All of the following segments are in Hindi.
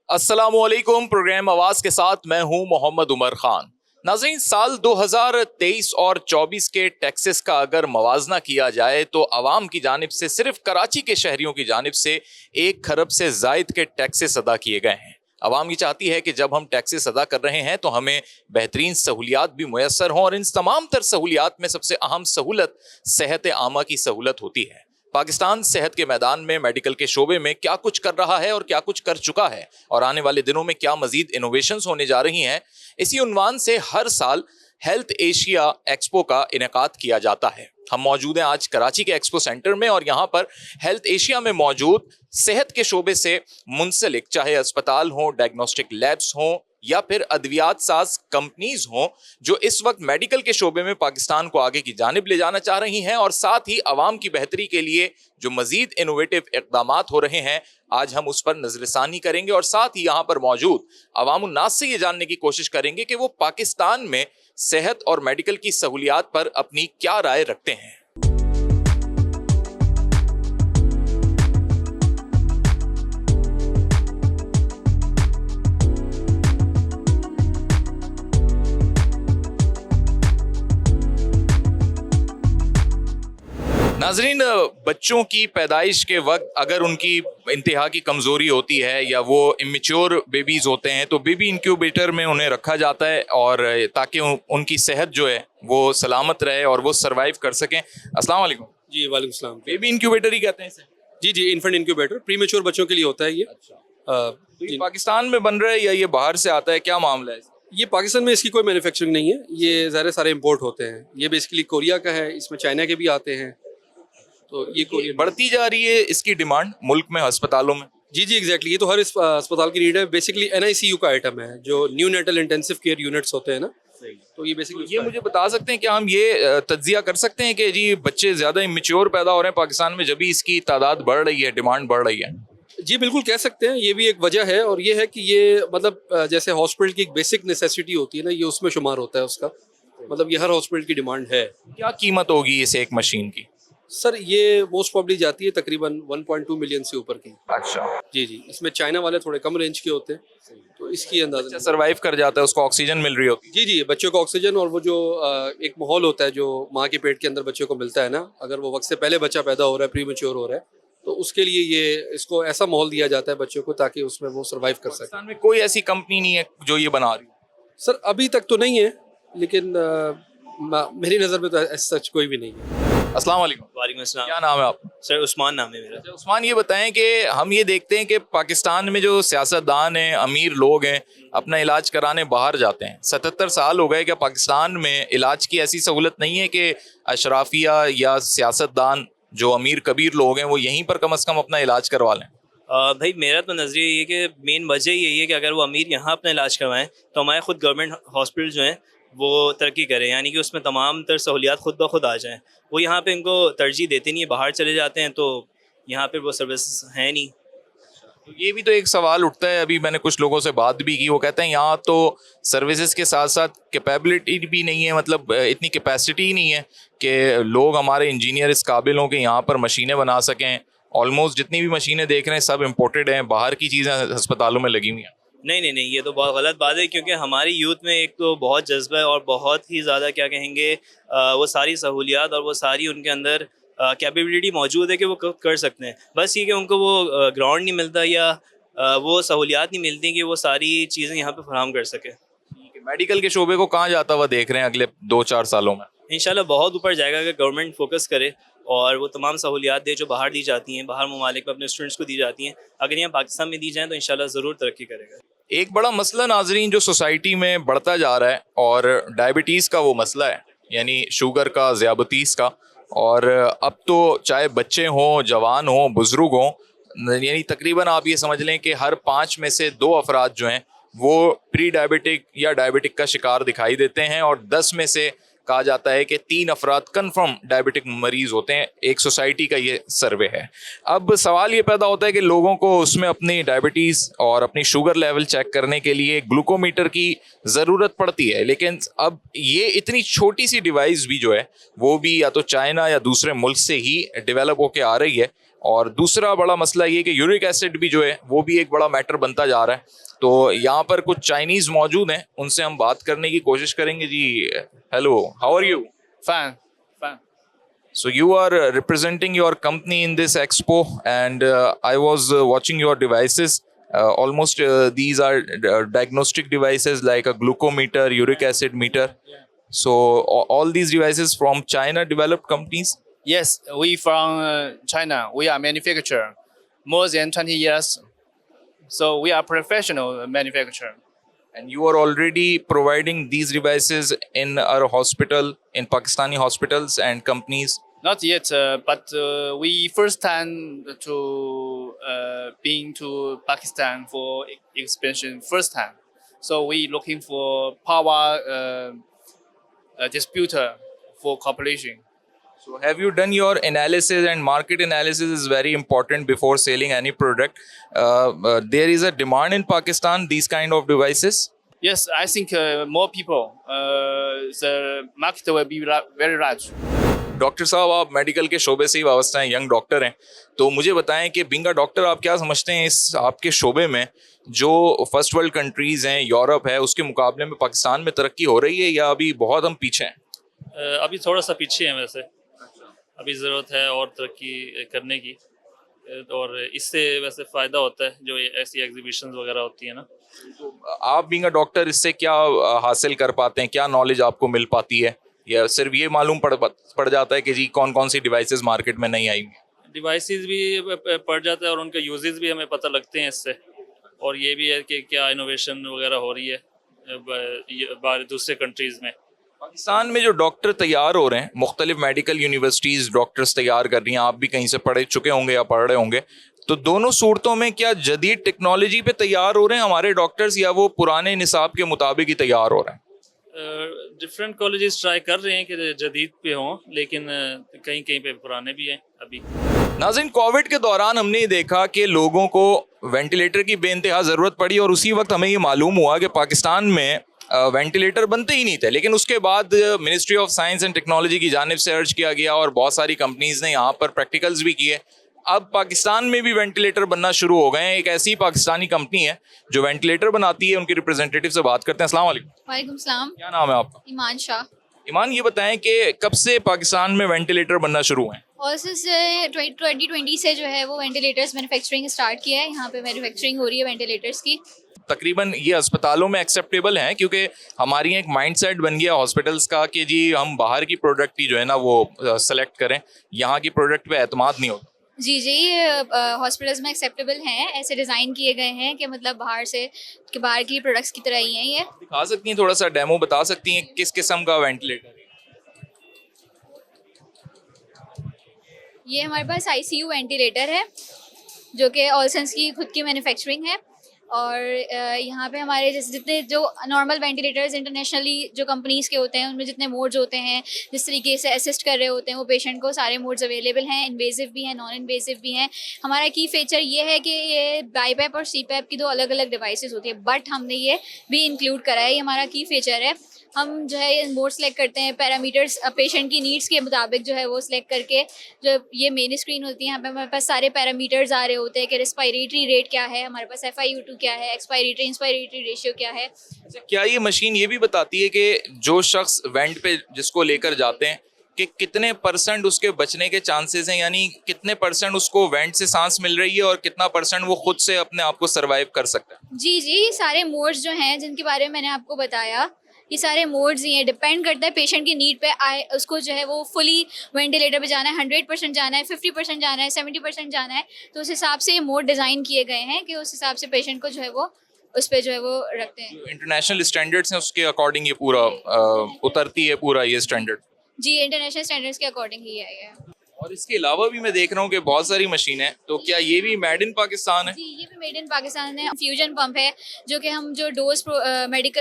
अस्सलामुअलैकुम। प्रोग्राम आवाज के साथ मैं हूं मोहम्मद उमर खान। नाज़रीन, साल 2023 और 24 के टैक्सेस का अगर मवाजना किया जाए तो आवाम की जानिब से, सिर्फ कराची के शहरियों की जानिब से 1 खरब से जायद के टैक्सेस अदा किए गए हैं। आवाम ये चाहती है कि जब हम टैक्सेस अदा कर रहे हैं तो हमें बेहतरीन सहूलियात भी मुयस्सर हों, और इन तमाम तर सहूलियात में सबसे अहम सहूलत सेहत आमा की सहूलत होती है। पाकिस्तान सेहत के मैदान में, मेडिकल के शोबे में क्या कुछ कर रहा है और क्या कुछ कर चुका है, और आने वाले दिनों में क्या मजीद इनोवेशंस होने जा रही हैं, इसी उन्वान से हर साल हेल्थ एशिया एक्सपो का इनेकाद किया जाता है। हम मौजूद हैं आज कराची के एक्सपो सेंटर में, और यहाँ पर हेल्थ एशिया में मौजूद सेहत के शोबे से मुंसलिक, चाहे अस्पताल हों, डायग्नोस्टिक लैब्स हों या फिर अद्वियात साज कंपनीज हों, जो इस वक्त मेडिकल के शोबे में पाकिस्तान को आगे की जानिब ले जाना चाह रही हैं, और साथ ही आवाम की बेहतरी के लिए जो मजीद इनोवेटिव इक़दामात हो रहे हैं, आज हम उस पर नजरसानी करेंगे। और साथ ही यहाँ पर मौजूद अवामुन नास से ये जानने की कोशिश करेंगे कि वो पाकिस्तान में सेहत और मेडिकल की सहूलियात पर अपनी क्या राय रखते हैं। नाजरीन, बच्चों की पैदाइश के वक्त अगर उनकी इंतहा की कमज़ोरी होती है या वो इमेच्योर बेबीज़ होते हैं तो बेबी इंक्यूबेटर में उन्हें रखा जाता है, और ताकि उनकी सेहत जो है वो सलामत रहे और वो सरवाइव कर सकें। अस्सलाम वालेकुम। जी वालेकुम सलाम। बेबी इंक्यूबेटर ही कहते हैं इसे? जी इन्फेंट इंक्यूबेटर प्रीमेच्योर बच्चों के लिए होता है ये। अच्छा। तो ये पाकिस्तान में बन रहा है या ये बाहर से आता है, क्या मामला है? ये पाकिस्तान में इसकी कोई मैन्युफैक्चरिंग नहीं है, ये ज़ाहिर सारे इंपोर्ट होते हैं। ये बेसिकली कोरिया का है, इसमें चाइना के भी आते हैं। तो ये कोरिया बढ़ती जा रही है इसकी डिमांड मुल्क में अस्पतालों में। जी एग्जैक्टली, ये तो हर अस्पताल की नीड है। बेसिकली NICU का आइटम है, जो neonatal intensive care units होते हैं ना, तो ये बेसिकली ये मुझे बता सकते हैं कि हम ये तज्जिया कर सकते हैं कि जी बच्चे ज्यादा इमेच्योर पैदा हो रहे हैं पाकिस्तान में, जब भी इसकी तादाद बढ़ रही है, डिमांड बढ़ रही है? जी बिल्कुल कह सकते हैं, ये भी एक वजह है। और ये है कि ये मतलब जैसे हॉस्पिटल की एक बेसिक नेसेसिटी होती है ना, ये उसमें शुमार होता है उसका। मतलब ये हर हॉस्पिटल की डिमांड है। क्या कीमत होगी इस एक मशीन की? सर ये मोस्ट प्रॉब्ली जाती है तकरीबन 1.2 मिलियन से ऊपर की। अच्छा। जी इसमें चाइना वाले थोड़े कम रेंज के होते हैं, तो इसकी अंदाजा सरवाइव कर जाता है, उसको ऑक्सीजन मिल रही होती है। जी बच्चों को ऑक्सीजन, और वो जो एक माहौल होता है जो माँ के पेट के अंदर बच्चों को मिलता है ना, अगर वो वक्त से पहले बच्चा पैदा हो रहा है, प्रीमेच्योर हो रहा है, तो उसके लिए ये इसको ऐसा माहौल दिया जाता है बच्चों को ताकि उसमें वो सर्वाइव कर सके। पाकिस्तान में कोई ऐसी कंपनी नहीं है जो ये बना रही? सर अभी तक तो नहीं है, लेकिन मेरी नज़र में तो सच कोई भी नहीं है। अस्सलाम वालेकुम। वालेकुम अस्सलाम। क्या नाम है आप? सर उस्मान नाम है मेरा। उस्मान, ये बताएं कि हम ये देखते हैं कि पाकिस्तान में जो सियासतदान हैं, अमीर लोग हैं, अपना इलाज कराने बाहर जाते हैं। 77 साल हो गए, क्या पाकिस्तान में इलाज की ऐसी सहूलत नहीं है कि अशराफिया या सियासतदान जो अमीर कबीर लोग हैं वो यहीं पर कम से कम अपना इलाज करवा लें? भाई मेरा तो नज़रिया ये है कि मेन वजह यही है कि अगर वो अमीर यहाँ अपना इलाज करवाएं तो हमारे खुद गवर्नमेंट हॉस्पिटल जो हैं वो तरक्की करें, यानी कि उसमें तमाम तर सहूलियात खुद ब खुद आ जाएँ। वो यहाँ पे इनको तरजीह देते नहीं है, बाहर चले जाते हैं, तो यहाँ पे वो सर्विस हैं नहीं। तो ये भी तो एक सवाल उठता है। अभी मैंने कुछ लोगों से बात भी की, वो कहते हैं यहाँ तो सर्विसेज के साथ साथ कैपेबिलिटी भी नहीं है, मतलब इतनी कैपेसिटी ही नहीं है कि लोग, हमारे इंजीनियर इस काबिल हों कि यहाँ पर मशीनें बना सकें। ऑलमोस्ट जितनी भी मशीनें देख रहे हैं सब इम्पोर्टेड हैं, बाहर की चीज़ें अस्पतालों में लगी हुई हैं। नहीं, ये तो बहुत गलत बात है, क्योंकि हमारी यूथ में एक तो बहुत जज्बा है और बहुत ही ज़्यादा क्या कहेंगे, वो सारी सहूलियात और वो सारी उनके अंदर कैपेबिलिटी मौजूद है कि वो कर सकते हैं। बस ये कि उनको वो ग्राउंड नहीं मिलता या वो सहूलियात नहीं मिलती कि वो सारी चीज़ें यहाँ पे फराहम कर सके। मेडिकल के शोबे को कहाँ जाता हुआ देख रहे हैं अगले 2-4 सालों में? इंशाल्लाह बहुत ऊपर जाएगा अगर गवर्नमेंट फोकस करे और वो तमाम सहूलियात दे जो बाहर दी जाती हैं, बाहर ममालिक में अपने स्टूडेंट्स को दी जाती हैं, अगर यहाँ पाकिस्तान में दी जाएँ तो इंशाल्लाह ज़रूर तरक्की करेगा। एक बड़ा मसला नाजरीन जो सोसाइटी में बढ़ता जा रहा है, और डायबिटीज़ का वो मसला है, यानी शुगर का, ज़ियाबतीस का। और अब तो चाहे बच्चे हों, जवान हों, बुज़ुर्ग हों, यानी तकरीबन आप ये समझ लें कि हर 5 में से 2 अफराद जो हैं वो प्री डायबिटिक या डायबिटिक का शिकार दिखाई देते हैं, और 10 में से कहा जाता है कि 3 अफराद कन्फर्म डायबिटिक मरीज होते हैं। एक सोसाइटी का ये सर्वे है। अब सवाल ये पैदा होता है कि लोगों को उसमें अपनी डायबिटीज़ और अपनी शुगर लेवल चेक करने के लिए ग्लूकोमीटर की ज़रूरत पड़ती है, लेकिन अब ये इतनी छोटी सी डिवाइस भी जो है वो भी या तो चाइना या दूसरे मुल्क से ही डेवलप होके आ रही है, और दूसरा बड़ा मसला ये कि यूरिक एसिड भी जो है वो भी एक बड़ा मैटर बनता जा रहा है। तो यहाँ पर कुछ चाइनीज मौजूद हैं, उनसे हम बात करने की कोशिश करेंगे। जी hello, how are you? Fine, fine. So you are representing your company in this expo, and I was watching your devices. Almost these are diagnostic devices like a glucometer, uric acid meter. So all these devices from China developed companies. Yes, we from China. We are manufacturer more than 20 years. So we are professional manufacturer. And you are already providing these devices in our hospital, in Pakistani hospitals and companies. Not yet, but we first time to being to Pakistan for expansion first time. So we looking for power distributor for cooperation. So have you done your analysis? And market analysis is very important before selling any product. There is a demand in Pakistan these kind of devices. Yes, I think more people. The market will be very large. Doctor साहब, आप मेडिकल के शोबे से ही वाबस्ता हैं, यंग डॉक्टर हैं, तो मुझे बताएं कि बीइंग अ डॉक्टर आप क्या समझते हैं इस आपके शोबे में जो फर्स्ट वर्ल्ड कंट्रीज हैं, यूरोप है, उसके मुकाबले में पाकिस्तान में तरक्की हो रही है या अभी बहुत हम पीछे हैं? अभी थोड़ा सा पीछे हैं वैसे। अभी ज़रूरत है और तरक्की करने की, और इससे वैसे फ़ायदा होता है जो ऐसी एग्जीबिशंस वगैरह होती है ना। आप बीइंग अ डॉक्टर इससे क्या हासिल कर पाते हैं, क्या नॉलेज आपको मिल पाती है, या सिर्फ ये मालूम पड़ जाता है कि जी कौन कौन सी डिवाइसेस मार्केट में नहीं आएंगी? डिवाइसेस भी पड़ जाता है और उनके यूजेस भी हमें पता लगते हैं इससे, और ये भी है कि क्या इनोवेशन वगैरह हो रही है दूसरे कंट्रीज़ में। पाकिस्तान में जो डॉक्टर तैयार हो रहे हैं, मुख्तलिफ मेडिकल यूनिवर्सिटीज़ डॉक्टर्स तैयार कर रही हैं, आप भी कहीं से पढ़ चुके होंगे या पढ़ रहे होंगे, तो दोनों सूरतों में क्या जदीद टेक्नोलॉजी पे तैयार हो रहे हैं हमारे डॉक्टर्स, या वो पुराने निसाब के मुताबिक ही तैयार हो रहे हैं? डिफरेंट कॉलेजेस ट्राई कर रहे हैं कि जदीद पे हों, लेकिन कहीं कहीं पे पुराने भी हैं अभी। नाज़रीन, कोविड के दौरान हमने ये देखा कि लोगों को वेंटिलेटर की बेइंतहा ज़रूरत पड़ी, और उसी वक्त हमें ये मालूम हुआ कि पाकिस्तान में वेंटिलेटर बनते ही नहीं थे। लेकिन उसके बाद ministry of science and technology की जानिब से अर्ज किया गया और बहुत सारी कंपनीज़ ने यहाँ पर प्रैक्टिकल्स भी किए। अब पाकिस्तान में भी वेंटिलेटर बनना शुरू हो गए हैं। एक ऐसी पाकिस्तानी कंपनी है जो वेंटिलेटर बनाती है, उनके रिप्रेजेंटेटिव से बात करते हैं। अस्सलाम वालेकुम। वालेकुम सलाम। क्या नाम है आपका? ईमान शाह। ईमान, ये बताएं कि कब से पाकिस्तान में वेंटिलेटर बनना शुरू हुए हैं? और से 2020 से जो है वो वेंटिलेटर्स मैन्युफैक्चरिंग स्टार्ट किया है। यहाँ पे मैन्युफैक्चरिंग हो रही है वेंटिलेटर्स की। तकरीबन ये अस्पतालों में एक्सेप्टेबल हैं, क्योंकि हमारी एक माइंडसेट बन गया हॉस्पिटल्स का कि जी हम बाहर की प्रोडक्ट ही जो है ना वो सेलेक्ट करें, यहाँ की प्रोडक्ट पे एतमाद नहीं होता। जी जी, हॉस्पिटल्स में एक्सेप्टेबल हैं, ऐसे डिज़ाइन किए गए हैं कि मतलब बाहर की प्रोडक्ट्स की तरह ही हैं। ये दिखा सकती हैं, थोड़ा सा डेमो बता सकती हैं किस किस्म का वेंटिलेटर है? ये हमारे पास ICU वेंटिलेटर है जो कि ऑलसेंस की खुद की मैन्युफैक्चरिंग है। और यहाँ पे हमारे जैसे जितने जो नॉर्मल वेंटिलेटर्स इंटरनेशनली जो कंपनीज़ के होते हैं उनमें जितने मोड्स होते हैं, जिस तरीके से असिस्ट कर रहे होते हैं वो पेशेंट को, सारे मोड्स अवेलेबल हैं। इन्वेजिव भी हैं, नॉन इन्वेजिव भी हैं। हमारा की फीचर ये है कि ये बाईपैप और CPAP की दो अलग अलग डिवाइसेस होती है, बट हमने ये भी इंक्लूड करा है। ये हमारा की फीचर है। हम जो है ये मोड सेलेक्ट करते हैं, पैरामीटर्स पेशेंट की नीड्स के मुताबिक जो है वो सिलेक्ट करके, जो ये मेन स्क्रीन होती है यहाँ पे हमारे पास सारे पैरामीटर्स आ रहे होते हैं कि रेस्पिरेटरी रेट क्या है, हमारे पास FiO2 क्या है, एक्सपायरेटरी इंस्पायरेटरी रेशियो क्या है। क्या ये मशीन ये भी बताती है कि जो शख्स वेंट पे जिसको लेकर जाते हैं कि कितने % उसके बचने के चांसेस हैं, यानी कितने % उसको वेंट से सांस मिल रही है और कितना % वो खुद से अपने आप को सर्वाइव कर सकता है? जी जी, ये सारे मोड्स जो हैं जिनके बारे में मैंने आपको बताया, ये सारे मोड्स ही हैं। डिपेंड करता है पेशेंट की नीड पे, उसको जो है वो फुली वेंटिलेटर पे जाना है, 100% जाना है, 50% जाना है, 70% जाना है, तो उस हिसाब से ये मोड डिज़ाइन किए गए हैं कि उस हिसाब से पेशेंट को जो है वो उस पर जो है वो रखते हैं। इंटरनेशनल स्टैंडर्ड्स हैं उसके अकॉर्डिंग ये पूरा उतरती है पूरा ये स्टैंडर्ड? जी, इंटरनेशनल स्टैंडर्ड्स के अकॉर्डिंग ही है ये। और इसके अलावा भी मैं देख रहा हूँ कि बहुत सारी मशीनें हैं, तो क्या ये भी मेड इन पाकिस्तान है? जी, ये भी मेड इन पाकिस्तान है। इंफ्यूजन पंप है जो कि हम जो डोज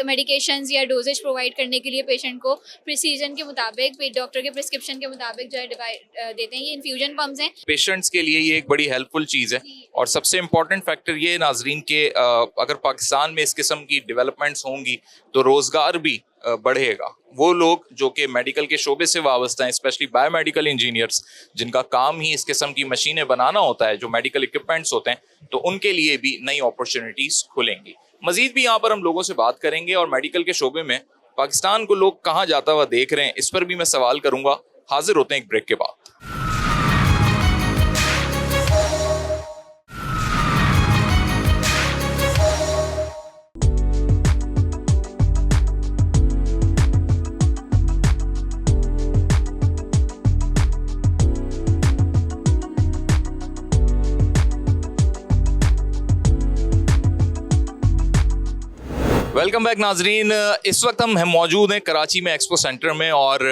मेडिकेशंस या डोजेज प्रोवाइड करने के लिए पेशेंट को प्रिसीजन के मुताबिक, डॉक्टर के प्रिस्क्रिप्शन के मुताबिक जो है देते हैं। ये इन्फ्यूजन पंप्स हैं। पेशेंट्स के लिए ये एक बड़ी हेल्पफुल चीज़ है। और सबसे इम्पॉर्टेंट फैक्टर ये नाजरीन के अगर पाकिस्तान में इस किस्म की डेवलपमेंट्स होंगी तो रोज़गार भी बढ़ेगा। वो लोग जो कि मेडिकल के शोबे से वाबस्ता हैं, स्पेशली बायोमेडिकल इंजीनियर्स, जिनका काम ही इस किस्म की मशीनें बनाना होता है, जो मेडिकल इक्विपमेंट्स होते हैं, तो उनके लिए भी नई अपॉर्चुनिटीज खुलेंगी। मजीद भी यहाँ पर हम लोगों से बात करेंगे और मेडिकल के शोबे में पाकिस्तान को लोग कहाँ जाता हुआ देख रहे हैं, इस पर भी मैं सवाल करूंगा। हाजिर होते हैं एक ब्रेक के बाद। वेलकम बैक नाजरीन। इस वक्त हम मौजूद हैं कराची में एक्सपो सेंटर में और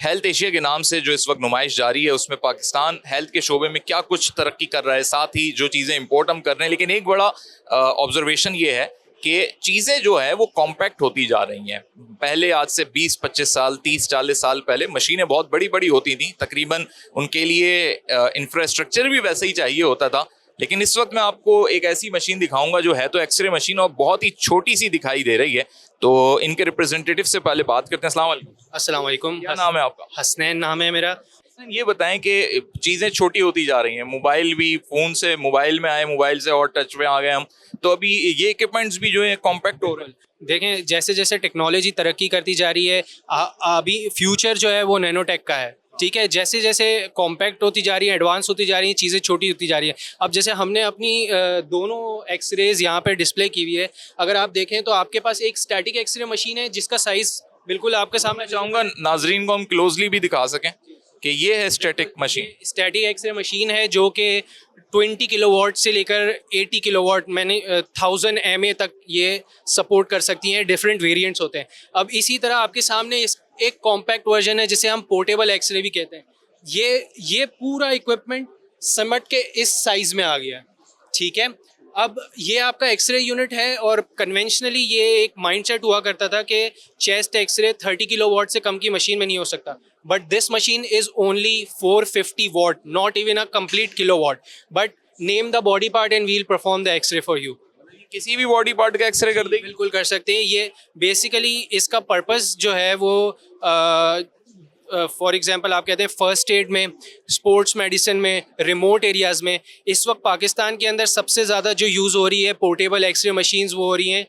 हेल्थ एशिया के नाम से जो इस वक्त नुमाइश जारी है, उसमें पाकिस्तान हेल्थ के शोबे में क्या कुछ तरक्की कर रहा है, साथ ही जो चीज़ें इंपोर्ट हम कर रहे हैं। लेकिन एक बड़ा ऑब्जर्वेशन ये है कि चीज़ें जो है वो कॉम्पैक्ट होती जा रही हैं। पहले आज से 20-25 साल, 30-40 साल पहले मशीनें बहुत बड़ी बड़ी होती थी, तकरीबन उनके लिए इंफ्रास्ट्रक्चर भी वैसे ही चाहिए होता था। लेकिन इस वक्त मैं आपको एक ऐसी मशीन दिखाऊंगा जो है तो एक्सरे मशीन और बहुत ही छोटी सी दिखाई दे रही है। तो इनके रिप्रेजेंटेटिव से पहले बात करते हैं। अस्सलाम वालेकुम। अस्सलाम वालेकुम। क्या नाम है आपका? हसनैन नाम है मेरा। ये बताएं कि चीज़ें छोटी होती जा रही हैं, मोबाइल भी, फ़ोन से मोबाइल में आए, मोबाइल से और टच में आ गए हम, तो अभी ये इक्विपमेंट्स भी जो है कॉम्पैक्ट हो रहे हैं। देखें, जैसे जैसे टेक्नोलॉजी तरक्की करती जा रही है, अभी फ्यूचर जो है वो नैनोटेक का है। ठीक है, जैसे जैसे कॉम्पैक्ट होती जा रही है, एडवांस होती जा रही हैं, चीज़ें छोटी होती जा रही हैं। अब जैसे हमने अपनी दोनों एक्सरेज यहाँ पर डिस्प्ले की हुई है। अगर आप देखें तो आपके पास एक स्टैटिक एक्सरे मशीन है जिसका साइज़ बिल्कुल आपके सामने। चाहूँगा नाजरीन को हम क्लोजली भी दिखा सकें कि ये है static machine. Static X ray machine है जो कि 20 किलोवाट से लेकर 80 किलोवाट, मैंने 1000 mA तक ये सपोर्ट कर सकती हैं। डिफरेंट वेरिएंट्स होते हैं। अब इसी तरह आपके सामने एक कॉम्पैक्ट वर्जन है जिसे हम पोर्टेबल एक्सरे भी कहते हैं। ये पूरा इक्विपमेंट समट के इस साइज़ में आ गया है। ठीक है, अब ये आपका एक्सरे यूनिट है और कन्वेंशनली ये एक माइंडसेट हुआ करता था कि चेस्ट एक्सरे 30 किलोवाट से कम की मशीन में नहीं हो सकता। But this machine is only 450 watt, not even a complete kilowatt. But name the body part and we'll perform the X ray for you. किसी भी बॉडी पार्ट का एक्सरे कर देगी? बिल्कुल कर सकते हैं। ये बेसिकली इसका पर्पस जो है वो फॉर एग्जांपल आप कहते हैं फर्स्ट एड में, स्पोर्ट्स मेडिसिन में, रिमोट एरियाज़ में इस वक्त पाकिस्तान के अंदर सबसे ज़्यादा जो यूज़ हो रही है पोर्टेबल एक्सरे मशीन्स, वो हो रही हैं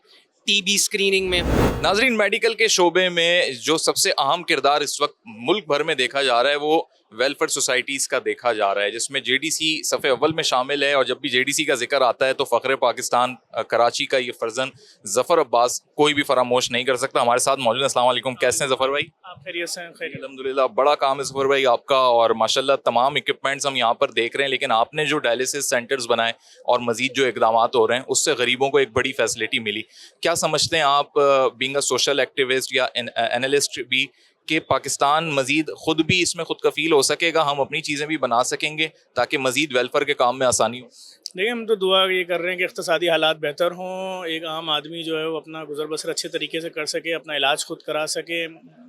टीबी स्क्रीनिंग में। नाजरीन, मेडिकल के शोबे में जो सबसे अहम किरदार इस वक्त मुल्क भर में देखा जा रहा है वो वेलफेयर सोसाइटीज़ का देखा जा रहा है, जिसमें जेडीसी सफ़े अव्वल में शामिल है। और जब भी जेडीसी का जिक्र आता है तो फ़ख्र पाकिस्तान कराची का ये फर्जन ज़फ़र अब्बास कोई भी फरामोश नहीं कर सकता। हमारे साथ मौजूद है। अस्सलाम वालेकुम, कैसे हैं ज़फ़र भाई? आप खैरियत से हैं? खैरियत। अल्हम्दुलिल्लाह, बड़ा काम है ज़फ़र भाई आपका और माशाल्लाह तमाम इक्विपमेंट्स हम यहाँ पर देख रहे हैं। लेकिन आपने जो डायलिसिस सेंटर्स बनाए और मज़ीद जो इक़दामात हो रहे हैं, उससे गरीबों को एक बड़ी फैसिलिटी मिली। क्या समझते हैं आप, बीइंग अ सोशल एक्टिविस्ट या एनालिस्ट भी, कि पाकिस्तान मजीद खुद भी इसमें खुद कफील हो सकेगा, हम अपनी चीज़ें भी बना सकेंगे ताकि मजीद वेलफेयर के काम में आसानी हो? देखिए, हम तो दुआ ये कर रहे हैं कि इक़्तिसादी हालात बेहतर हों, एक आम आदमी जो है वो अपना गुजर बसर अच्छे तरीके से कर सके, अपना इलाज खुद करा सके।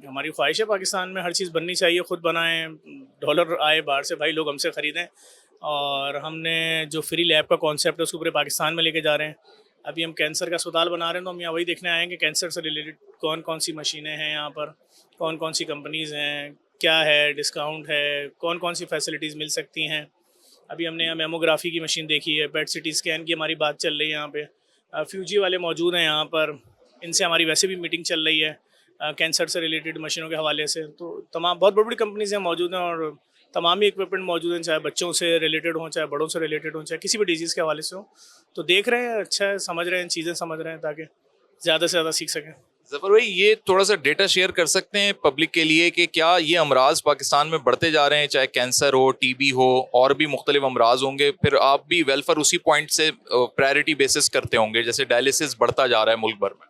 हमारी ख्वाहिश है पाकिस्तान में हर चीज़ बननी चाहिए, खुद बनाएं, डॉलर आए बाहर से, भाई लोग हमसे ख़रीदें। और हमने जो फ्री लैब का कॉन्सेप्ट है उसको पूरे पाकिस्तान में लेके जा रहे हैं। अभी हम कैंसर का अस्पताल बना रहे हैं, तो हम यहाँ वही देखने आए हैं कि कैंसर से रिलेटेड कौन कौन सी मशीनें हैं यहाँ पर, कौन कौन सी कंपनीज़ हैं, क्या है डिस्काउंट है, कौन कौन सी फैसिलिटीज़ मिल सकती हैं। अभी हमने यहाँ मेमोग्राफी की मशीन देखी है, पेट सिटी स्कैन की हमारी बात चल रही है यहाँ पे। फ्यूजी वाले मौजूद हैं यहाँ पर, इनसे हमारी वैसे भी मीटिंग चल रही है कैंसर से रिलेटेड मशीनों के हवाले से। तो तमाम बहुत बड़ी बड़ी कंपनीज़ हैं मौजूद हैं और तमाम ही इक्विपमेंट मौजूद हैं, चाहे बच्चों से रिलेटेड हों, चाहे बड़ों से रिलेटेड हों, चाहे किसी भी डिजीज़ के हवाले से हो। तो देख रहे हैं, अच्छा है, समझ रहे हैं, चीज़ें समझ रहे हैं ताकि ज़्यादा से ज़्यादा सीख सकें। ज़फ़र भाई, ये थोड़ा सा डेटा शेयर कर सकते हैं पब्लिक के लिए कि क्या ये अमराज पाकिस्तान में बढ़ते जा रहे हैं, चाहे कैंसर हो, टीबी हो, और भी मुख्तलिफ अमराज होंगे, फिर आप भी वेलफेयर उसी पॉइंट से प्रायोरिटी बेसिस करते होंगे, जैसे डायलिसिस बढ़ता जा रहा है मुल्क भर में?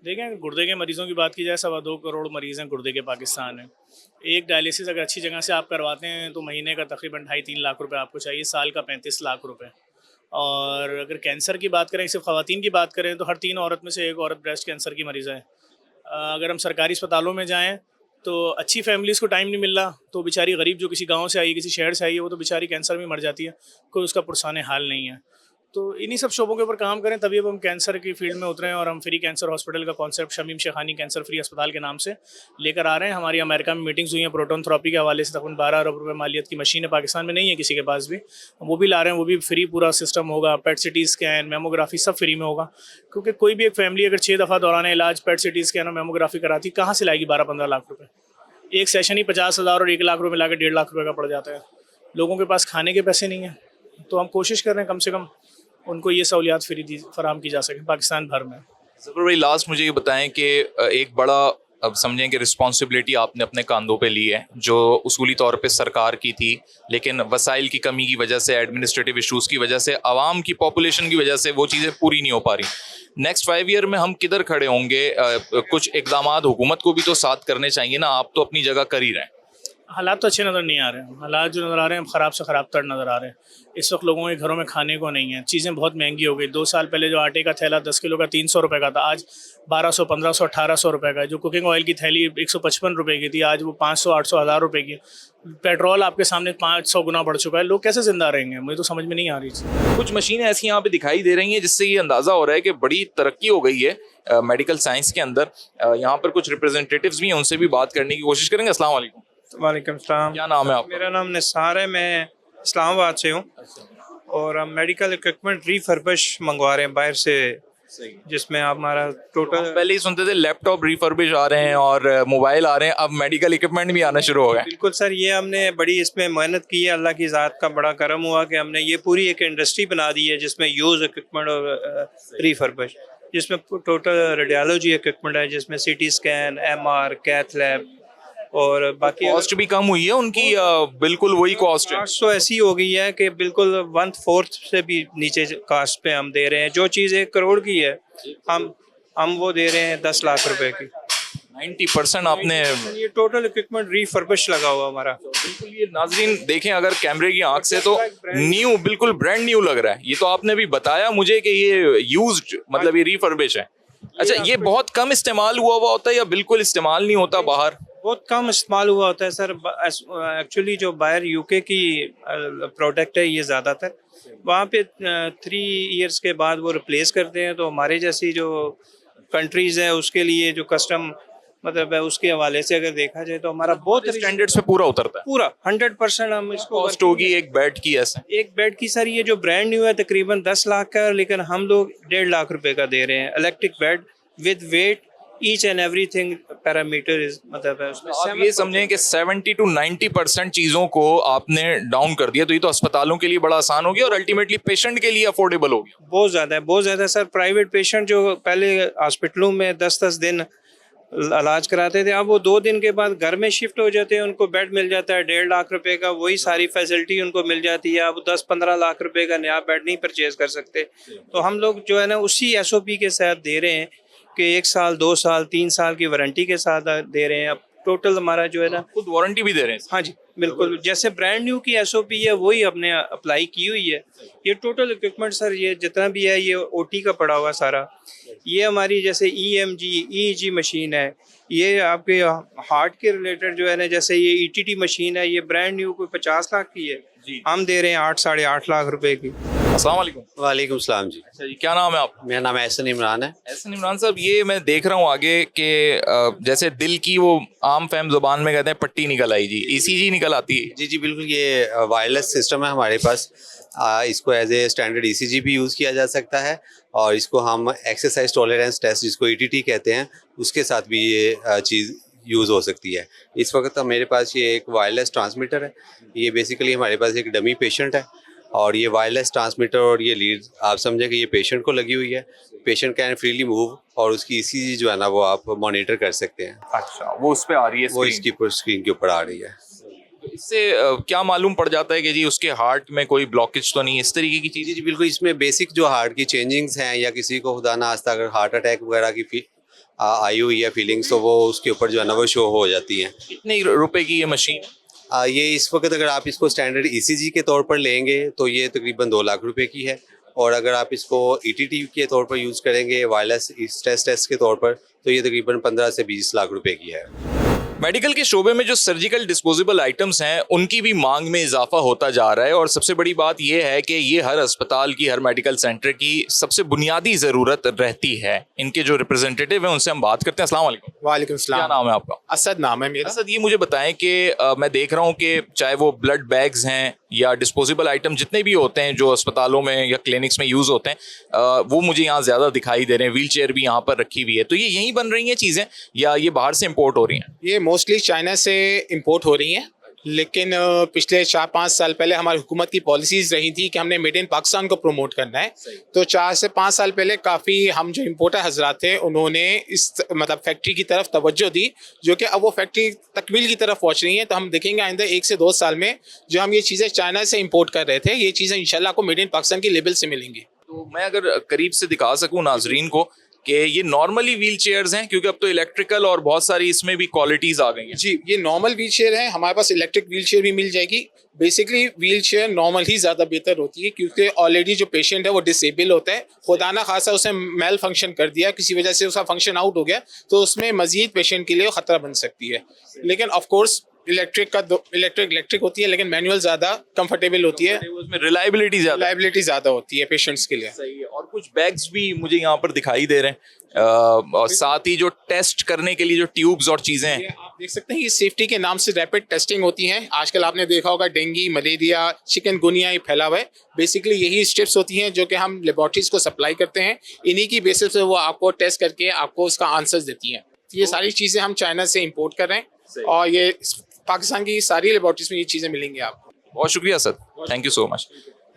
देखें, गुर्दे के मरीज़ों की बात की जाए, 2.25 करोड़ मरीज़ हैं गुर्दे के पाकिस्तान में। एक डायलिसिस अगर अच्छी जगह से आप करवाते हैं तो महीने का तकरीबन 2.5-3 लाख रुपए आपको चाहिए, साल का 35 लाख रुपए। और अगर कैंसर की बात करें, सिर्फ ख़वातीन की बात करें, तो हर 3 औरत में से 1 औरत ब्रेस्ट कैंसर की मरीज़ है। अगर हम सरकारी अस्पतालों में जाएँ तो अच्छी फैमिलीज़ को टाइम नहीं मिल रहा, तो बेचारी गरीब जो किसी गाँव से आई है, किसी शहर से आई है, वो तो बेचारी कैंसर में मर जाती है, कोई उसका पुरसाने हाल नहीं है। तो इन्हीं सब शोबों के ऊपर काम करें, तभी अब हम कैंसर की फील्ड में उतरे हैं और हम फ्री कैंसर हॉस्पिटल का concept Shamim Shekhani cancer free अस्पताल के नाम से लेकर आ रहे हैं। हमारी अमेरिका में मीटिंग्स हुई हैं प्रोटोन थेरेपी के हवाले से, तकरीबन 12 अरब रुपये मालियत की मशीन है, पाकिस्तान में नहीं है किसी के पास भी, वो भी ला रहे हैं। वो भी फ्री पूरा सिस्टम होगा, पेट सिटी स्कैन, मेमोग्राफी सब फ्री में होगा। क्योंकि कोई भी एक फैमिली अगर 6 दफ़ा दौरान इलाज पेट सिटी स्कैन और मेमोग्राफी कराती, कहाँ से लाएगी 12-15 लाख रुपये? एक सेशन ही 50,000 और 1 लाख रुपये मिला के 1.5 लाख रुपये का पड़ जाता है। लोगों के पास खाने के पैसे नहीं हैं, तो हम कोशिश कर रहे हैं कम से कम उनको ये सहूलियात फ्री फराहम की जा सके पाकिस्तान भर में। ज़फ़र भाई, लास्ट मुझे ये बताएं कि एक बड़ा, अब समझें कि रिस्पॉन्सिबिलिटी आपने अपने कंधों पे ली है, जो उसूली तौर पे सरकार की थी, लेकिन वसाइल की कमी की वजह से, एडमिनिस्ट्रेटिव इशूज़ की वजह से, आवाम की पॉपुलेशन की वजह से वो चीज़ें पूरी नहीं हो पा रही। नेक्स्ट 5 ईयर में हम किधर खड़े होंगे? कुछ इक़दामात हुकूमत को भी तो साथ करने चाहिए ना, आप तो अपनी जगह कर ही रहे हैं। हालात तो अच्छे नज़र नहीं आ रहे हैं, हालात जो नज़र आ रहे हैं ख़राब से ख़राब तर नज़र आ रहे हैं। इस वक्त लोगों के घरों में खाने को नहीं है, चीज़ें बहुत महंगी हो गई। 2 साल पहले जो आटे का थैला 10 किलो का 300 रुपये का था, आज 1200, 1500, 1800 रुपये का है। जो कुकिंग ऑयल की थैली 155 रुपये की थी, आज वो 500, 800, 1000 रुपये की। पेट्रोल आपके सामने 500 गुना बढ़ चुका है। लोग कैसे ज़िंदा रहेंगे, मुझे तो समझ में नहीं आ रही। कुछ मशीनें ऐसी यहाँ पे दिखाई दे रही हैं जिससे ये अंदाज़ा हो रहा है कि बड़ी तरक्की हो गई है मेडिकल साइंस के अंदर। यहाँ पर कुछ रिप्रेजेंटेटिव्स भी हैं, उनसे भी बात करने की कोशिश करेंगे। अस्सलाम वालेकुम। वालेकुम सलाम। क्या नाम है आपका? मेरा नाम निसार है, मैं इस्लामाबाद से हूँ और हम मेडिकल इक्विपमेंट रिफर्बिश मंगवा रहे हैं बाहर से, जिसमें हमारा टोटल पहले ही सुनते थे लैपटॉप रिफर्बिश आ रहे हैं और मोबाइल आ रहे हैं, अब मेडिकल इक्विपमेंट भी आना शुरू हो गए। बिल्कुल सर, ये हमने बड़ी इसमें मेहनत की है। अल्लाह की ज़ात का बड़ा करम हुआ कि हमने ये पूरी एक इंडस्ट्री बना दी है जिसमें यूज़ इक्विपमेंट और रिफर्बिश, जिसमें टोटल रेडियोलॉजी इक्विपमेंट है, जिसमें CT scan, MR, cath lab और बाकी कॉस्ट भी कम हुई है उनकी, बिल्कुल वही कॉस्ट है। तो ऐसी हो गई है कि बिल्कुल 1/4 से भी नीचे कास्ट पे हम दे रहे हैं। जो चीज़ 1 करोड़ की है, हम वो दे रहे हैं 10 लाख रुपए की। 90% आपने ये टोटल इक्विपमेंट रिफर्बिश लगा हुआ हमारा। बिल्कुल, ये नाजरीन देखें अगर कैमरे की आंख से तो न्यू, बिल्कुल ब्रांड न्यू लग रहा है। ये तो आपने भी बताया मुझे कि ये यूज्ड, मतलब ये रिफर्बिश है। अच्छा, ये बहुत कम इस्तेमाल हुआ होता है या बिल्कुल इस्तेमाल नहीं होता बाहर? बहुत कम इस्तेमाल हुआ होता है सर। एक्चुअली जो बाहर UK की प्रोडक्ट है, ये ज़्यादातर वहाँ पे 3 इयर्स के बाद वो रिप्लेस करते हैं। तो हमारे जैसी जो कंट्रीज़ हैं उसके लिए जो कस्टम मतलब है, उसके हवाले से अगर देखा जाए तो हमारा बहुत स्टैंडर्ड्स पे पूरा उतरता है, पूरा 100% हम इसको। कॉस्ट होगी एक बेड की ऐसे? एक बेड की सर, ये जो ब्रांड न्यू है तकरीबन 10 लाख का, लेकिन हम लोग 1.5 लाख रुपए का दे रहे हैं। Electric bed with weight, each and everything parameter is, मतलब है उसमें। आप ये समझें कि 70 to 90% चीज़ों को आपने डाउन कर दिया, तो ये तो अस्पतालों के लिए बड़ा आसान हो गया और अल्टीमेटली पेशेंट के लिए अफोर्डेबल हो गया। बहुत ज़्यादा है, बहुत ज़्यादा सर। प्राइवेट पेशेंट जो पहले हॉस्पिटलों में 10-10 दिन इलाज कराते थे, अब वो 2 दिन के बाद घर में शिफ्ट हो जाते हैं, उनको बेड मिल जाता है 1.5 लाख रुपए का, वही सारी फैसिलिटी उनको मिल जाती है। अब 10-15 लाख रुपए का नया बेड नहीं परचेज कर सकते। तो हम लोग जो है ना उसी SOP के साथ दे रहे हैं कि 1 साल, 2 साल, 3 साल की वारंटी के साथ दे रहे हैं। अब टोटल हमारा जो है ना, खुद वारंटी भी दे रहे हैं? हाँ जी बिल्कुल, जैसे ब्रांड न्यू की SOP है वही हमने अप्लाई की हुई है। ये टोटल इक्विपमेंट सर, ये जितना भी है ये OT का पड़ा हुआ सारा। ये हमारी जैसे EMG, EEG मशीन है, ये आपके हार्ट के रिलेटेड जो है ना, जैसे ये ETT मशीन है, ये ब्रांड न्यू कोई 50 लाख की है, हम दे रहे हैं 8, 8.5 लाख रुपए की। अस्सलाम वालेकुम। वालेकुम सलाम जी। अच्छा जी, क्या नाम है आपका? मेरा नाम एहसन इमरान है। एहसन इमरान साहब, ये मैं देख रहा हूँ आगे कि जैसे दिल की वो आम फहम जुबान में कहते हैं पट्टी निकल आई जी, ECG निकल आती है। जी जी बिल्कुल, ये वायरलेस सिस्टम है हमारे पास। इसको एज ए स्टैंडर्ड ECG भी यूज़ किया जा सकता है और इसको हम एक्सरसाइज टॉलरेंस टेस्ट, जिसको ETT कहते हैं, उसके साथ भी ये चीज़ यूज़ हो सकती है। इस वक्त मेरे पास ये एक वायरलेस ट्रांसमीटर है। ये बेसिकली हमारे पास एक डमी पेशेंट है और ये वायरलेस ट्रांसमीटर और ये लीड आप समझे कि ये पेशेंट को लगी हुई है। पेशेंट कैन फ्रीली मूव और उसकी ECG जो है ना वो आप मॉनिटर कर सकते हैं। अच्छा, वो उस पर आ रही है, वो इसकी स्क्रीन के ऊपर आ रही है। इससे क्या मालूम पड़ जाता है कि जी उसके हार्ट में कोई ब्लॉकेज तो नहीं है, इस तरीके की चीज़? जी बिल्कुल, इसमें बेसिक जो हार्ट की चेंजिंग्स हैं या किसी को खुदा ना खास्ता अगर हार्ट अटैक वगैरह की आई हुई है फीलिंग्स, तो वो उसके ऊपर जो है ना वो शो हो जाती हैं। कितने रुपए की ये मशीन? ये इस वक्त अगर आप इसको स्टैंडर्ड ECG के तौर पर लेंगे तो ये तकरीबन 2 लाख रुपए की है, और अगर आप इसको ETT के तौर पर यूज़ करेंगे वायरलेस स्ट्रेस टेस्ट के तौर पर, तो ये तकरीबन 15 से 20 लाख रुपए की है। मेडिकल के शोबे में जो सर्जिकल डिस्पोजेबल आइटम्स हैं उनकी भी मांग में इजाफा होता जा रहा है और सबसे बड़ी बात यह है कि ये हर अस्पताल की, हर मेडिकल सेंटर की सबसे बुनियादी ज़रूरत रहती है। इनके जो रिप्रेजेंटेटिव हैं उनसे हम बात करते हैं। अस्सलाम वालेकुम। वालेकुम क्या सलाम। नाम है आपका? असद नाम है मेरा। असद, ये मुझे बताएं कि मैं देख रहा हूँ कि चाहे वो ब्लड बैग्स हैं या डिस्पोजेबल आइटम जितने भी होते हैं जो अस्पतालों में या क्लिनिक्स में यूज़ होते हैं, वो मुझे यहाँ ज़्यादा दिखाई दे रहे हैं। व्हील चेयर भी यहाँ पर रखी हुई है, तो ये यहीं बन रही हैं चीज़ें या ये बाहर से इम्पोर्ट हो रही हैं? ये मोस्टली चाइना से इंपोर्ट हो रही हैं, लेकिन पिछले 4-5 साल पहले हमारी हुकूमत की पॉलिसीज़ रही थी कि हमने मेड इन पाकिस्तान को प्रमोट करना है। तो 4 से 5 साल पहले काफ़ी हम जो इम्पोर्टर हजरात थे उन्होंने इस मतलब फैक्ट्री की तरफ तवज्जो दी, जो कि अब वो फैक्ट्री तकमील की तरफ पहुँच रही हैं। तो हम देखेंगे आइंदा 1 से 2 साल में जो हम ये चीज़ें चाइना से इम्पोर्ट कर रहे थे, ये चीज़ें इंशाल्लाह आपको मेड इन पाकिस्तान की लेबल से मिलेंगी। तो मैं अगर करीब से दिखा सकूँ नाजरीन को कि ये नॉर्मली व्हील चेयर्स हैं, क्योंकि अब तो इलेक्ट्रिकल और बहुत सारी इसमें भी क्वालिटीज़ आ गई हैं। जी, ये नॉर्मल व्हील चेयर है, हमारे पास इलेक्ट्रिक व्हील चेयर भी मिल जाएगी। बेसिकली व्हील चेयर नॉर्मल ही ज़्यादा बेहतर होती है, क्योंकि ऑलरेडी जो पेशेंट है वो डिसेबल होता है, खुदा ना खासा उसे मेल फंक्शन कर दिया, किसी वजह से उसका फंक्शन आउट हो गया, तो उसमें मजीद पेशेंट के लिए खतरा बन सकती है। लेकिन ऑफ कोर्स इलेक्ट्रिक होती है, लेकिन मैनुअल ज़्यादा कंफर्टेबल होती है, उसमें रिलायबिलिटी ज़्यादा होती है पेशेंट्स के लिए। सही है। और कुछ बैग्स भी मुझे यहाँ पर दिखाई दे रहे हैं, और साथ ही जो टेस्ट करने के लिए जो ट्यूब्स और चीज़ें हैं, आप देख सकते हैं ये सेफ्टी के नाम से रैपिड टेस्टिंग होती हैं। आजकल आपने देखा होगा डेंगू, मलेरिया, चिकनगुनिया ये फैला हुआ है। बेसिकली यही स्टेप्स होती हैं जो कि हम लेबोरेटरीज को सप्लाई करते हैं, इन्हीं की बेसिस पे वो आपको टेस्ट करके आपको उसका आंसर्स देती हैं। ये सारी चीज़ें हम चाइना से इम्पोर्ट कर रहे हैं और ये पाकिस्तान की सारी लेबोरेटरीज में ये चीज़ें मिलेंगी आपको। बहुत शुक्रिया sir, thank you so much.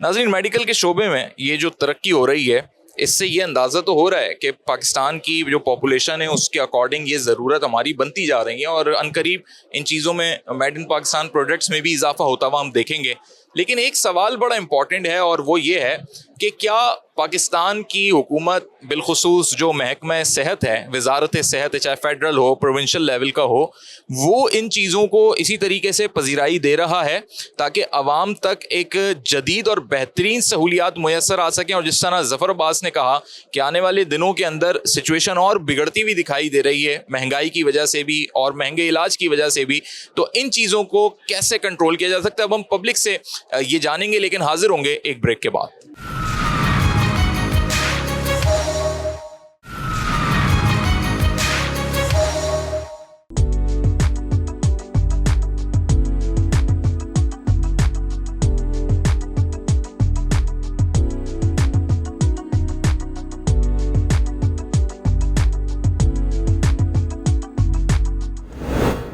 नाज़रीन, मेडिकल के शोबे में ये जो तरक्की हो रही है, इससे ये अंदाज़ा तो हो रहा है कि पाकिस्तान की जो पॉपुलेशन है उसके अकॉर्डिंग ये ज़रूरत हमारी बनती जा रही है और अनकरीब इन चीज़ों में मेड इन पाकिस्तान प्रोडक्ट्स में भी इजाफा होता हुआ हम देखेंगे। लेकिन एक सवाल बड़ा इंपॉर्टेंट है और वो ये है कि क्या पाकिस्तान की हुकूमत बिलखुसूस जो महकमा सेहत है, वजारत सेहत है, चाहे फेडरल हो, प्रोविंशियल लेवल का हो, वो इन चीज़ों को इसी तरीके से पजीराई दे रहा है ताकि आवाम तक एक जदीद और बेहतरीन सहूलियात मुयसर आ सकें? और जिस तरह ज़फ़र अब्बास ने कहा कि आने वाले दिनों के अंदर सिचुएशन और बिगड़ती हुई दिखाई दे रही है, महंगाई की वजह से भी और महंगे इलाज की वजह से भी, तो इन चीज़ों को कैसे कंट्रोल किया जा सकता है? अब हम पब्लिक से ये जानेंगे, लेकिन हाजिर होंगे एक ब्रेक के बाद।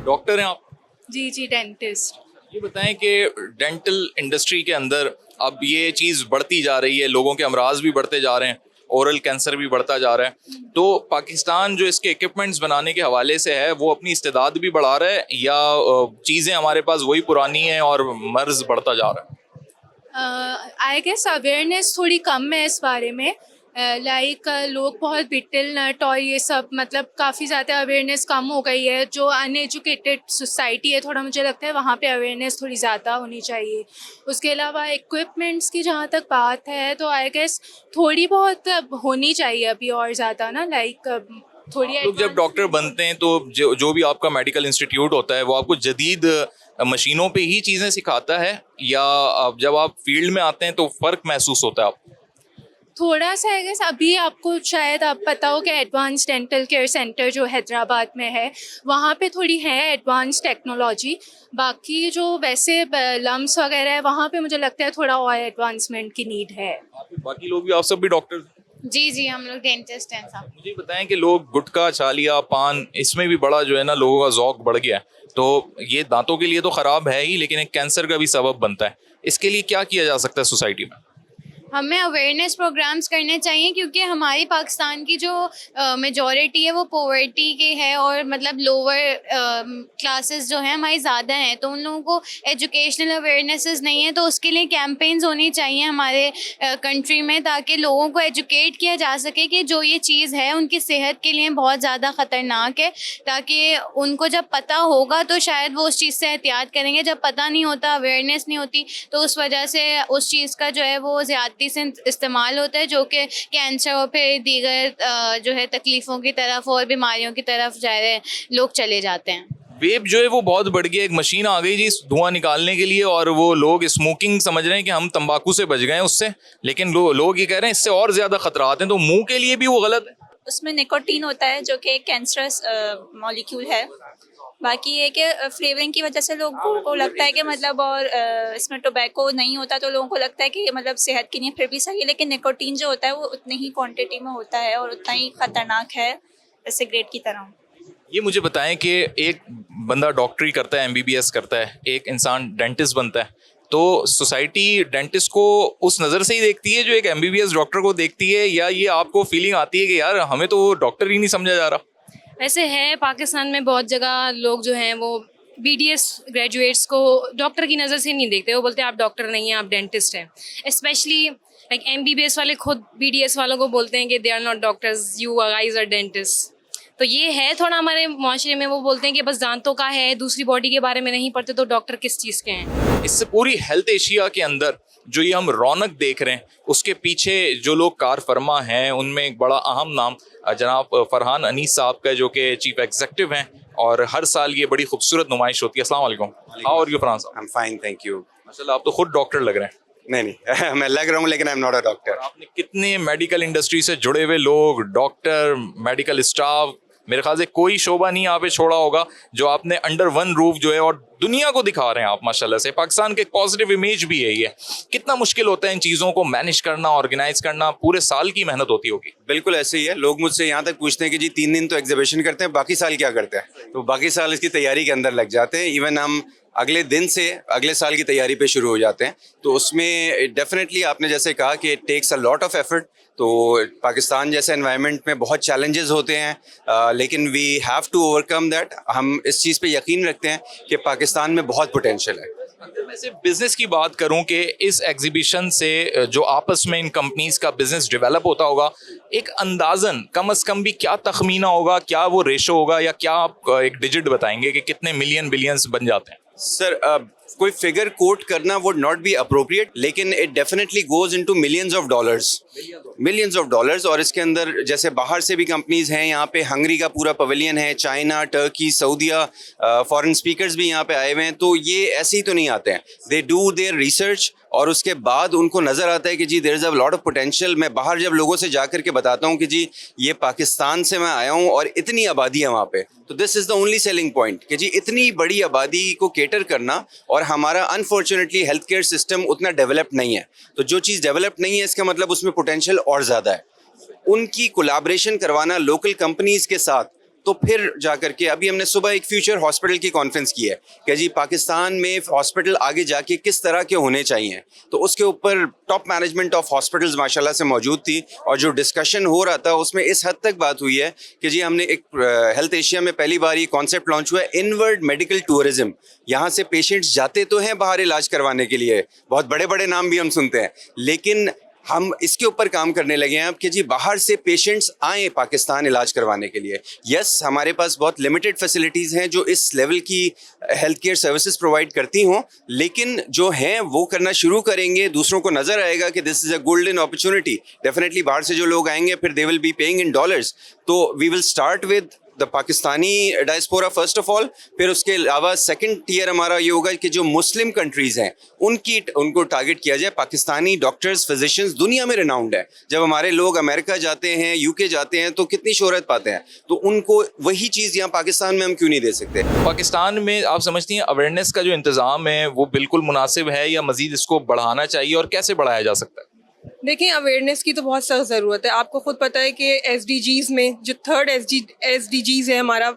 डॉक्टर हैं आप? जी जी, डेंटिस्ट। ये बताएं कि डेंटल इंडस्ट्री के अंदर अब ये चीज़ बढ़ती जा रही है, लोगों के अमराज भी बढ़ते जा रहे हैं, ओरल कैंसर भी बढ़ता जा रहा है, तो पाकिस्तान जो इसके इक्विपमेंट्स बनाने के हवाले से है वो अपनी इस्तेदाद भी बढ़ा रहा है या चीज़ें हमारे पास वही पुरानी हैं और मर्ज बढ़ता जा रहा है? आई गेस अवेयरनेस थोड़ी कम है इस बारे में। लाइक लोग बहुत बिटल नट और ये सब, मतलब काफ़ी ज़्यादा अवेयरनेस कम हो गई है। जो अनएजुकेटेड सोसाइटी है, थोड़ा मुझे लगता है वहाँ पे अवेयरनेस थोड़ी ज़्यादा होनी चाहिए। उसके अलावा इक्विपमेंट्स की जहाँ तक बात है तो आई गेस थोड़ी बहुत होनी चाहिए अभी और ज़्यादा ना, लाइक थोड़ी। लोग जब डॉक्टर बनते हैं तो जो भी आपका मेडिकल इंस्टीट्यूट होता है वो आपको जदीद मशीनों पे ही चीज़ें सिखाता है या जब आप फील्ड में आते हैं तो फ़र्क महसूस होता है आपको? थोड़ा सा है गेस। अभी आपको शायद आप पता हो कि एडवांस डेंटल केयर सेंटर जो हैदराबाद में है वहाँ पे थोड़ी है एडवांस टेक्नोलॉजी। बाकी जो वैसे लम्स वगैरह है वहाँ पे मुझे लगता है थोड़ा और एडवांसमेंट की नीड है। बाकी लोग भी, आप सब भी डॉक्टर? जी जी, हम लोग डेंटिस्ट हैं साहब। मुझे बताएं कि लोग गुटखा, चालिया, पान, इसमें भी बड़ा जो है ना लोगों का ज़ौक बढ़ गया है, तो ये दांतों के लिए तो ख़राब है ही, लेकिन एक कैंसर का भी सबब बनता है। इसके लिए क्या किया जा सकता है सोसाइटी में? हमें अवेयरनेस प्रोग्राम्स करने चाहिए, क्योंकि हमारी पाकिस्तान की जो मेजॉरिटी है वो पॉवर्टी के है और मतलब लोअर क्लासेस जो हैं हमारी ज़्यादा हैं, तो उन लोगों को एजुकेशनल अवेयरनेसेस नहीं है। तो उसके लिए कैंपेन्स होनी चाहिए हमारे कंट्री में, ताकि लोगों को एजुकेट किया जा सके कि जो ये चीज़ है उनकी सेहत के लिए बहुत ज़्यादा ख़तरनाक है, ताकि उनको जब पता होगा तो शायद वो उस चीज़ से एहतियात करेंगे। जब पता नहीं होता, अवेयरनेस नहीं होती, तो उस वजह से उस चीज़ का जो है वो ज़्यादती से इस्तेमाल होता है, जो कि कैंसर और फिर दीगर जो है तकलीफ़ों की तरफ और बीमारियों की तरफ ज़्यादा लोग चले जाते हैं। वेप जो है वो बहुत बढ़ गया, एक मशीन आ गई जी धुआं निकालने के लिए, और वो लोग स्मोकिंग समझ रहे हैं कि हम तंबाकू से बच गए हैं उससे, लेकिन लोग ये कह रहे हैं इससे और ज्यादा खतरात हैं, तो मुंह के लिए भी वो गलत है। उसमें निकोटीन होता है जो कि एक कैंसरस मॉलिक्यूल है। बाकी ये कि फ्लेवरिंग की वजह से लोगों को लगता है कि मतलब, और इसमें टोबैको नहीं होता तो लोगों को लगता है कि ये मतलब सेहत के लिए फिर भी सही है, लेकिन निकोटीन जो होता है वो उतनी ही क्वांटिटी में होता है और उतना ही खतरनाक है सिगरेट की तरह। ये मुझे बताएं कि एक बंदा डॉक्टरी करता है, एमबीबीएस करता है, एक इंसान डेंटिस्ट बनता है, तो सोसाइटी डेंटिस्ट को उस नज़र से ही देखती है जो एक एमबीबीएस डॉक्टर को देखती है, या ये आपको फीलिंग आती है कि यार हमें तो डॉक्टर ही नहीं समझा जा रहा? वैसे है पाकिस्तान में बहुत जगह लोग जो हैं वो BDS ग्रेजुएट्स को डॉक्टर की नज़र से नहीं देखते, वो बोलते हैं आप डॉक्टर नहीं हैं, आप डेंटिस्ट हैं। स्पेशली लाइक MBBS वाले खुद BDS वालों को बोलते हैं कि they are not doctors, you guys are dentist. तो ये है थोड़ा हमारे माशरे में, वो बोलते हैं कि बस दांतों का है, दूसरी बॉडी के बारे में नहीं पढ़ते, तो डॉक्टर किस चीज़ के हैं। इससे पूरी हेल्थ एशिया के अंदर जो ये हम रौनक देख रहे हैं, उसके पीछे जो लोग कार फरमा हैं उनमें एक बड़ा अहम नाम जनाब फरहान अनीस साहब का, जो कि चीफ एग्जीक्यूटिव हैं, और हर साल ये बड़ी खूबसूरत नुमाइश होती है। अस्सलाम वालेकुम, हाउ आर यू फरहान साहब? I am fine, thank you. माशाल्लाह, आप तो खुद डॉक्टर लग रहे हैं। नहीं मैं लग रहा हूँ लेकिन I am not a doctor. आपने कितने मेडिकल इंडस्ट्री से जुड़े हुए लोग, डॉक्टर, मेडिकल स्टाफ, मेरे ख्याल से कोई शोबा नहीं यहाँ पे छोड़ा होगा जो आपने अंडर वन रूफ जो है, और दुनिया को दिखा रहे हैं आप माशाल्लाह से। पाकिस्तान के एक पॉजिटिव इमेज भी है ये। कितना मुश्किल होता है इन चीज़ों को मैनेज करना, ऑर्गेनाइज करना, पूरे साल की मेहनत होती होगी। बिल्कुल ऐसे ही है, लोग मुझसे यहाँ तक पूछते हैं कि जी 3 दिन तो एग्जीबिशन करते हैं, बाकी साल क्या करते हैं? तो बाकी साल इसकी तैयारी के अंदर लग जाते हैं। इवन हम अगले दिन से अगले साल की तैयारी पे शुरू हो जाते हैं। तो उसमें डेफिनेटली आपने जैसे कहा कि it takes a lot of effort. तो पाकिस्तान जैसे एनवायरनमेंट में बहुत चैलेंजेस होते हैं, लेकिन we have to overcome that. हम इस चीज़ पे यकीन रखते हैं कि पाकिस्तान में बहुत पोटेंशियल है। अगर मैं सिर्फ बिजनेस की बात करूं कि इस एग्जीबिशन से जो आपस में इन कंपनीज का बिजनेस डेवलप होता होगा, एक अंदाजन कम से कम भी क्या तखमीना होगा, क्या वो रेशो होगा, या क्या आप एक डिजिट बताएंगे कि कितने मिलियन बिलियंस बन जाते हैं? सर कोई फिगर कोट करना वुड नॉट बी अप्रोप्रिएट, लेकिन it definitely goes into millions of dollars. और इसके अंदर जैसे बाहर से भी कंपनीज हैं, यहाँ पे हंगरी का पूरा पवेलियन है, चाइना, टर्की, सऊदिया, फॉरेन स्पीकर्स भी यहाँ पे आए हुए हैं। तो ये ऐसे ही तो नहीं आते हैं, दे डू देयर रिसर्च, और उसके बाद उनको नज़र आता है कि जी there is a lot of potential. मैं बाहर जब लोगों से जा करके बताता हूँ कि जी ये पाकिस्तान से मैं आया हूँ और इतनी आबादी है वहाँ पे, तो this is the only selling point कि जी इतनी बड़ी आबादी को केटर करना, और हमारा अनफॉर्चुनेटली हेल्थ केयर सिस्टम उतना डेवलप नहीं है। तो जो चीज़ डेवलप नहीं है इसका मतलब उसमें पोटेंशियल और ज़्यादा है। उनकी कोलैबोरेशन करवाना लोकल कंपनीज के साथ, तो फिर जाकर के अभी हमने सुबह एक फ्यूचर हॉस्पिटल की कॉन्फ्रेंस की है कि जी पाकिस्तान में हॉस्पिटल आगे जाके किस तरह के होने चाहिए। तो उसके ऊपर टॉप मैनेजमेंट ऑफ हॉस्पिटल्स माशाल्लाह से मौजूद थी, और जो डिस्कशन हो रहा था उसमें इस हद तक बात हुई है कि जी हमने एक हेल्थ एशिया में पहली बार ये कॉन्सेप्ट लॉन्च हुआ है, इनवर्ड मेडिकल टूरिज्म। यहाँ से पेशेंट्स जाते तो हैं बाहर इलाज करवाने के लिए, बहुत बड़े बड़े नाम भी हम सुनते हैं, लेकिन हम इसके ऊपर काम करने लगे हैं अब कि जी बाहर से पेशेंट्स आए पाकिस्तान इलाज करवाने के लिए। यस, हमारे पास बहुत लिमिटेड फैसिलिटीज़ हैं जो इस लेवल की हेल्थ केयर सर्विसेज प्रोवाइड करती हों, लेकिन जो हैं वो करना शुरू करेंगे, दूसरों को नज़र आएगा कि this is a golden opportunity. Definitely बाहर से जो लोग आएंगे फिर they will be paying in dollars. तो we will start with the Pakistani diaspora first of all, फिर उसके अलावा सेकंड टियर हमारा ये होगा कि जो मुस्लिम कंट्रीज़ हैं उनको टारगेट किया जाए। पाकिस्तानी डॉक्टर्स, फिजिशियंस दुनिया में रिनाउंड है। जब हमारे लोग अमेरिका जाते हैं, यूके जाते हैं, तो कितनी शोहरत पाते हैं, तो उनको वही चीज़ यहाँ पाकिस्तान में हम क्यों नहीं दे सकते? पाकिस्तान में आप समझती हैं अवेयरनेस का जो इंतज़ाम है वो बिल्कुल मुनासिब है, या मज़ीद इसको बढ़ाना चाहिए, और कैसे बढ़ाया जा सकता है? देखिए, अवेयरनेस की तो बहुत सख्त ज़रूरत है। आपको खुद पता है कि SDGs में जो थर्ड SDGs है हमारा,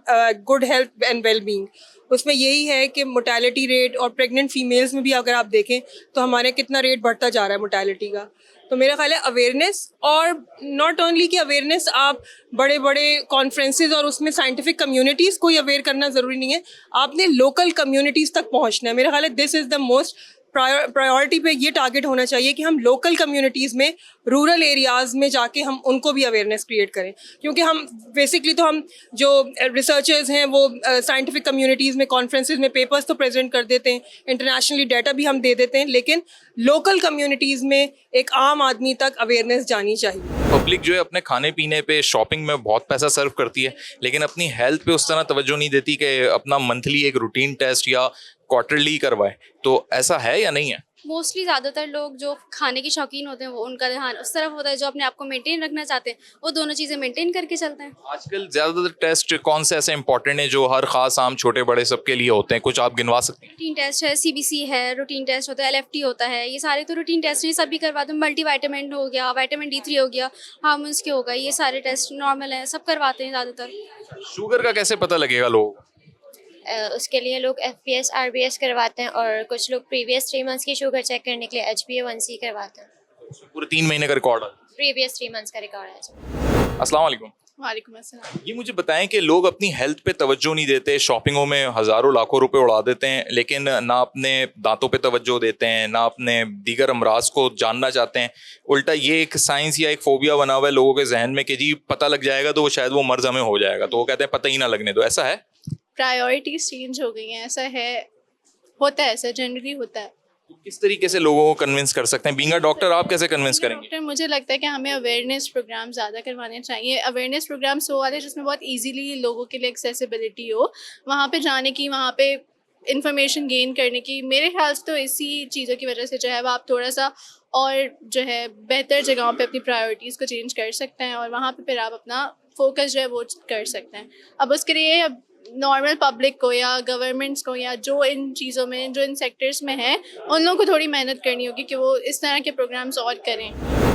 गुड हेल्थ एंड वेलबींग, उसमें यही है कि मोर्टेलिटी रेट, और प्रेग्नेंट फीमेल्स में भी अगर आप देखें तो हमारे कितना रेट बढ़ता जा रहा है मोर्टेलिटी का। तो मेरा ख्याल है अवेयरनेस, और नॉट ओनली कि अवेयरनेस, आप बड़े बड़े कॉन्फ्रेंसेज और उसमें साइंटिफिक कम्युनिटीज़ को ही अवेयर करना ज़रूरी नहीं है, आपने लोकल कम्युनिटीज़ तक पहुँचना है। मेरा ख्याल है this is the most priority पे ये टारगेट होना चाहिए कि हम लोकल कम्युनिटीज़ में, रूरल एरियाज़ में जाके हम उनको भी अवेयरनेस क्रिएट करें, क्योंकि हम बेसिकली तो हम जो रिसर्चर्स हैं वो साइंटिफिक कम्युनिटीज़ में कॉन्फ्रेंसेस में पेपर्स तो प्रेजेंट कर देते हैं, इंटरनेशनली डाटा भी हम दे देते हैं, लेकिन लोकल कम्युनिटीज़ में एक आम आदमी तक अवेयरनेस जानी चाहिए। पब्लिक जो है अपने खाने पीने पे, शॉपिंग में बहुत पैसा सर्व करती है, लेकिन अपनी हेल्थ पे उस तरह तवज्जो नहीं देती कि अपना मंथली एक रूटीन टेस्ट या क्वार्टरली करवाए। तो ऐसा है या नहीं है? मोस्टली ज़्यादातर लोग जो खाने के शौकीन होते हैं वो उनका ध्यान उस तरफ होता है, जो अपने आप को मेंटेन रखना चाहते हैं वो दोनों चीज़ें मेंटेन करके चलते हैं। आजकल ज़्यादातर टेस्ट कौन से ऐसे इंपॉर्टेंट हैं जो हर खास आम छोटे बड़े सबके लिए होते हैं? कुछ आप गिनवा सकते हैं? रूटीन टेस्ट है, CBC है, रूटीन टेस्ट होता है, LFT होता है, ये सारे तो रूटीन टेस्ट हैं, सभी करवाते हैं। मल्टीविटामिन हो गया, विटामिन D3 हो गया, हार्मोन्स के हो गए, ये सारे टेस्ट नॉर्मल हैं, सब करवाते हैं ज़्यादातर। शुगर का कैसे पता लगेगा लोगों को? उसके लिए लोग FPS RBS करवाते हैं और कुछ लोग प्रीवियस 3 मंथ्स की शुगर चेक करने के लिए HbA1c करवाते हैं। पूरे 3 महीने का रिकॉर्ड है? प्रीवियस 3 मंथ्स का रिकॉर्ड है। अस्सलाम वालेकुम। वालेकुम अस्सलाम। ये मुझे बताएं कि लोग अपनी हेल्थ पे तवज्जो नहीं देते, शॉपिंगों में हज़ारों लाखों रुपए उड़ा देते हैं, लेकिन ना अपने दांतों पे तवज्जो देते हैं, ना अपने दीगर अमराज को जानना चाहते हैं। उल्टा ये एक साइंस या एक फोबिया बना हुआ है लोगों के जहन में कि जी पता लग जाएगा तो वो शायद वो मर्ज हमें हो जाएगा, तो वो कहते हैं पता ही ना लगने दो। ऐसा है? प्रायोरिटीज चेंज हो गई हैं, ऐसा है, होता है, ऐसा जनरली होता है। किस तरीके से लोगों को कन्विंस कर सकते हैं? बीइंग अ डॉक्टर आप कैसे कन्विंस करेंगे? डॉक्टर, मुझे लगता है कि हमें अवेयरनेस प्रोग्राम ज़्यादा करवाने चाहिए। अवेयरनेस प्रोग्राम्स वो वाले जिसमें बहुत इजीली लोगों के लिए एक्सेसिबिलिटी हो, वहाँ पे जाने की, वहाँ पे इंफॉर्मेशन गेन करने की। मेरे ख्याल से तो इसी चीज़ों की वजह से जो है वो आप थोड़ा सा और जो है बेहतर जगहों पे अपनी प्रायोरिटीज़ को चेंज कर सकते हैं और वहाँ पे फिर आप अपना फोकस जो है वो कर सकते हैं। अब उसके लिए अब नॉर्मल पब्लिक को या गवर्नमेंट्स को या जो इन चीज़ों में, जो इन सेक्टर्स में हैं, उन लोगों को थोड़ी मेहनत करनी होगी कि वो इस तरह के प्रोग्राम्स और करें।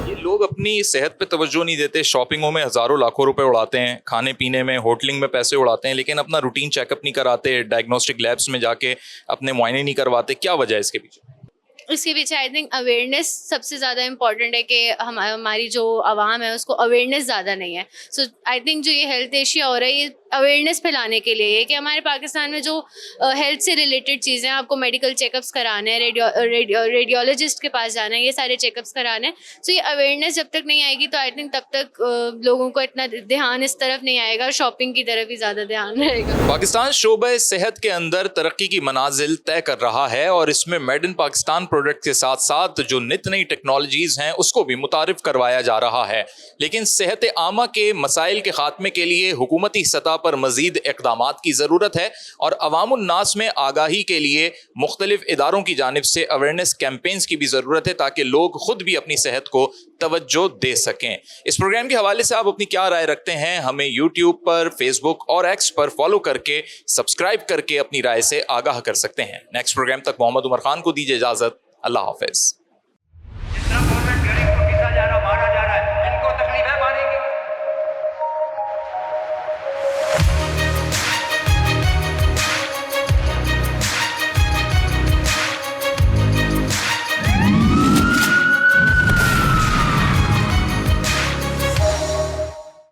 ये लोग अपनी सेहत पे तवज्जो नहीं देते, शॉपिंगों में हज़ारों लाखों रुपए उड़ाते हैं, खाने पीने में, होटलिंग में पैसे उड़ाते हैं, लेकिन अपना रूटीन चेकअप नहीं कराते, डायग्नोस्टिक लैब्स में जाके अपने मुआयने नहीं करवाते। क्या वजह है इसके पीछे? इसके पीछे आई थिंक अवेयरनेस सबसे ज़्यादा इम्पॉर्टेंट है कि हमारी जो आवाम है उसको अवेयरनेस ज़्यादा नहीं है। सो आई थिंक जो ये हेल्थ इश्यू हो रहा है ये अवेयरनेस फैलाने के लिए है कि हमारे पाकिस्तान में जो हेल्थ से रिलेटेड चीज़ें, आपको मेडिकल चेकअप्स कराने हैं, रेडियोलॉजिस्ट के पास जाना है, ये सारे चेकअप्स कराने हैं। सो ये अवेयरनेस जब तक नहीं आएगी तो आई थिंक तब तक लोगों को इतना ध्यान इस तरफ नहीं आएगा, शॉपिंग की तरफ ही ज़्यादा ध्यान रहेगा। पाकिस्तान शोबे सेहत के अंदर तरक्की की मनाजिल तय कर रहा है और इसमें मेड इन पाकिस्तान प्रोडक्ट के साथ साथ जो नित नई टेक्नोलॉजीज हैं उसको भी मुतारिफ करवाया जा रहा है। लेकिन सेहत आमा के मसाइल के खात्मे के लिए हुकूमती सतह पर मजीद इक़दामात की ज़रूरत है और अवामुन्नास में आगाही के लिए मुख्तलिफ इदारों की जानिब से अवेयरनेस कैंपेन्स की भी ज़रूरत है ताकि लोग खुद भी अपनी सेहत को तवज्जो दे सकें। इस प्रोग्राम के हवाले से आप अपनी क्या राय रखते हैं? हमें यूट्यूब पर, फेसबुक और एक्स पर फॉलो करके, सब्सक्राइब करके अपनी राय से आगाह कर सकते हैं। नेक्स्ट प्रोग्राम तक मोहम्मद उमर खान को दीजिए इजाज़त। अल्लाह हाफ़िज़।